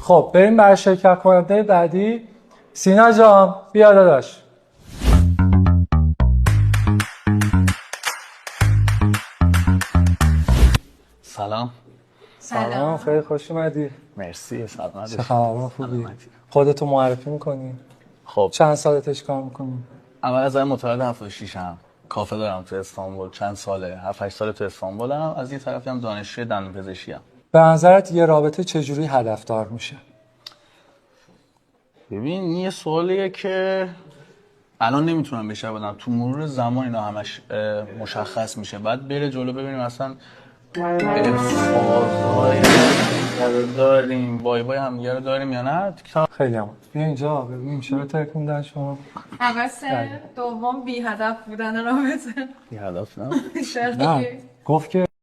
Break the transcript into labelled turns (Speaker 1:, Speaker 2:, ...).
Speaker 1: خب بریم برای شرکت کننده بعدی. سینا جان بیا داداش.
Speaker 2: سلام.
Speaker 1: سلام خیلی خوش اومدی.
Speaker 2: مرسی. سلامت.
Speaker 1: چه خبر؟ خوبی؟ خودتو معرفی میکنی؟
Speaker 2: خب
Speaker 1: چند سالتش کار میکنی؟
Speaker 2: اول از متولد 76 ام. کافه دارم تو استانبول. چند ساله؟ 7 8 ساله تو استانبولم. از این طرفی هم دانشجوی دندونپزشکی ام.
Speaker 1: به نظرت یه رابطه چجوری هدفدار میشه؟
Speaker 2: ببین این یه سوالیه که الان نمیتونم بهش جواب بدم. تو مرور زمان اینا همش مشخص میشه. بعد بره جلو ببینیم اصلا فازهای داریم، وای همدیگه رو داریم یا نه.
Speaker 1: خیلی هم بیا اینجا ببینیم چرا ترکوندن شما.
Speaker 3: حوث دوم بی هدف بودن رابطه.
Speaker 2: بی هدف نه.
Speaker 1: نه گفت که